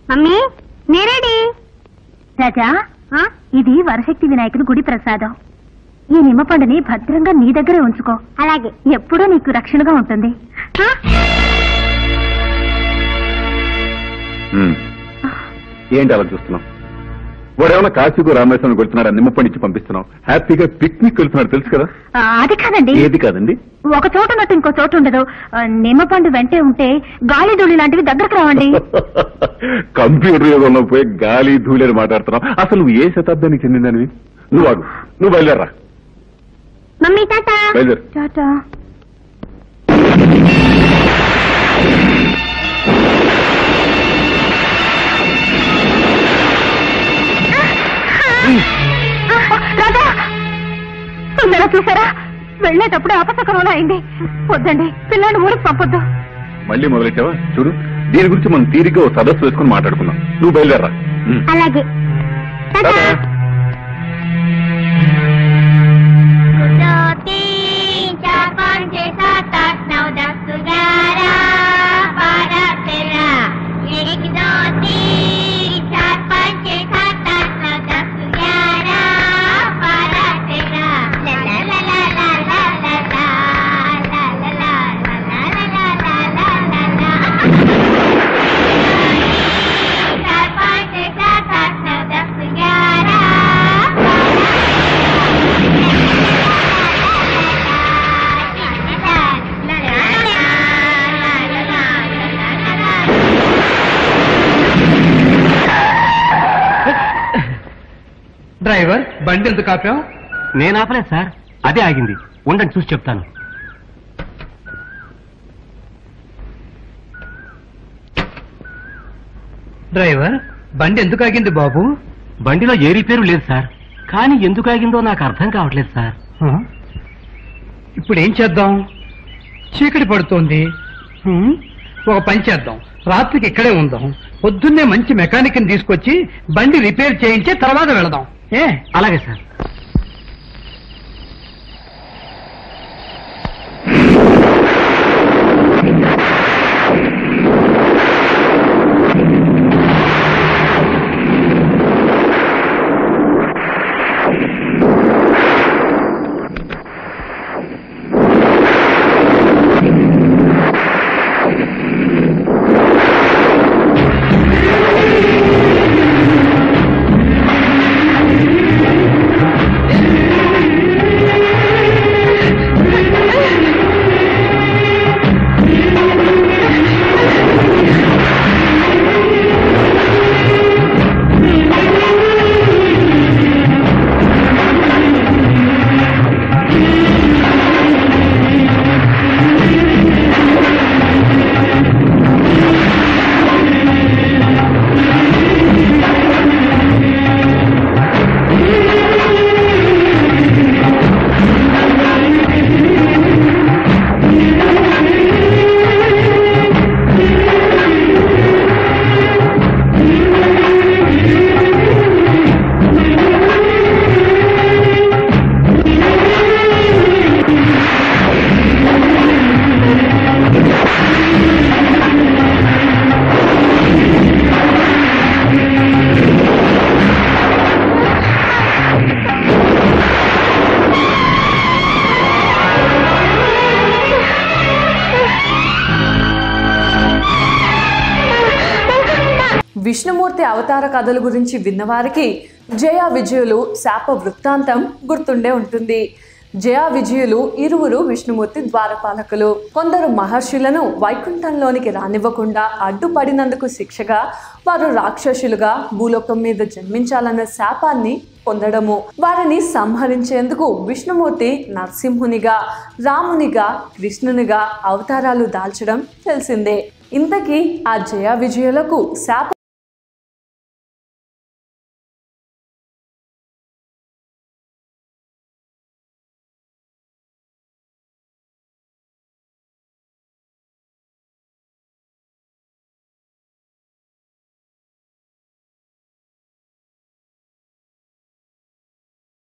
Mummy Neredi రాజా ఇది వరశక్తి వినాయకుడి గుడి ప్రసాదం. ఈ నిమ్మపండుని భద్రంగా నీ దగ్గరే ఉంచుకో. అలాగే ఎప్పుడూ నీకు రక్షణగా ఉంటుంది. ఏంటి అలా చూస్తున్నాం? వాడేమన్నా కాశీకు రామేశ్వరం కొడుతున్నారా? నిమ్మపండిచ్చి పంపిస్తున్నాం. హ్యాపీగా పిక్నిక్ వెళ్తున్నారు తెలుసు కదా. అది కాదండి. ఏది కాదండి? ఒక చోటు ఉన్నట్టు ఇంకో చోటు ఉండదు. నిమ్మపండు వెంటే ఉంటే గాలి ధూళి లాంటివి దగ్గరకు రావండి. కంప్యూటర్ యుగంలో పోయి గాలి ధూళి అని మాట్లాడుతున్నావు. అసలు నువ్వు ఏ శతాబ్దానికి చెందిందనివి? నువ్వు బయలుదేరా. Mummy tata. బయలుదేరు. టాటా. తొందరగా చూసారా? వెళ్ళేటప్పుడు అపశకరంలో అయింది. వద్దండి, పిల్లాన్ని ఊరికి పంపొద్దు. మళ్ళీ మొదలెట్టావా? చూడు, దీని గురించి మనం తీరిగ్గా ఓ సదస్సు వేసుకుని మాట్లాడుకుందాం. నువ్వు బయలుదేరా. అలాగే. డ్రైవర్, బండి ఎందుకు ఆపావు? నేను ఆపలేదు సార్, అదే ఆగింది. ఉండండి చూసి చెప్తాను. డ్రైవర్, బండి ఎందుకు ఆగింది బాబు? బండిలో ఏ రిపేరు లేదు సార్, కానీ ఎందుకు ఆగిందో నాకు అర్థం కావట్లేదు సార్. ఇప్పుడు ఏం చేద్దాం? చీకటి పడుతోంది. ఒక పని చేద్దాం, రాత్రికి ఇక్కడే ఉందాం. పొద్దున్నే మంచి మెకానిక్ ని తీసుకొచ్చి బండి రిపేర్ చేయించి తర్వాత వెళదాం. అలాగే సార్. విష్ణుమూర్తి అవతార కథల గురించి విన్నవారికి జయ విజయులు శాప వృత్తాంతం గుర్తుండే ఉంటుంది. జయ విజయులు ఇరువురు విష్ణుమూర్తి ద్వారపాలకులు. కొందరు మహర్షులను వైకుంఠంలోనికి రానివ్వకుండా అడ్డుపడినందుకు శిక్షగా వారు రాక్షసులుగా భూలోకం మీద జన్మించాలన్న శాపాన్ని పొందడము. వారిని సంహరించేందుకు విష్ణుమూర్తి నరసింహునిగా, రామునిగా, కృష్ణునిగా అవతారాలు దాల్చడం తెలిసిందే. ఇంతకీ ఆ జయ విజయులకు శాప